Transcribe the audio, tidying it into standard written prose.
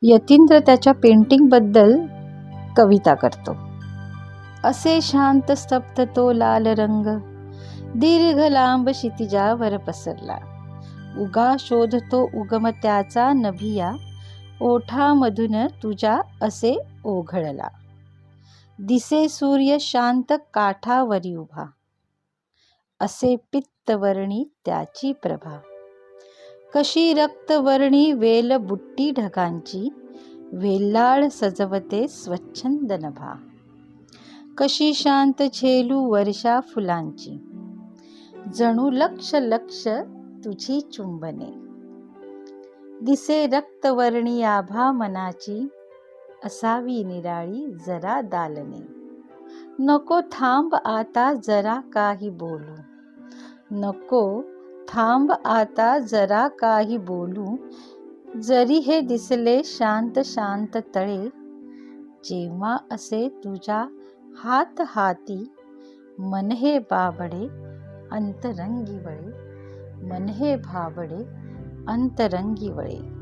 यतींद्र त्याच्या पेंटिंगबद्दल कविता करतो. असे शांत स्तब्ध तो लाल रंग, दीर्घ लांब क्षितिजावर पसरला. उगा शोधतो उगम त्याचा नभिया, ओठामधून तुझ्या असे ओघळला. दिसे सूर्य शांत काठावरी उभा, असे पित्तवर्णी त्याची प्रभा. कशी रक्तवर्णी वेल बुट्टी ढगांची, वेल्हाळ सजवते स्वच्छंद नभा. कशी शांत झेलू वर्षा फुलांची, जणू लक्ष लक्ष तुझी चुंबने. दिसे रक्तवर्णी आभा मनाची, असावी निराळी जरा दालने. नको थांब आता जरा काही बोलू, नको थांब आता जरा काही बोलू. जरी हे दिसले शांत शांत तळे, जेव्हा असे तुझ्या हात हाती, मन हे बाबडे अंतरंगी वळे, मन हे भाबडे अंतरंगी वळे.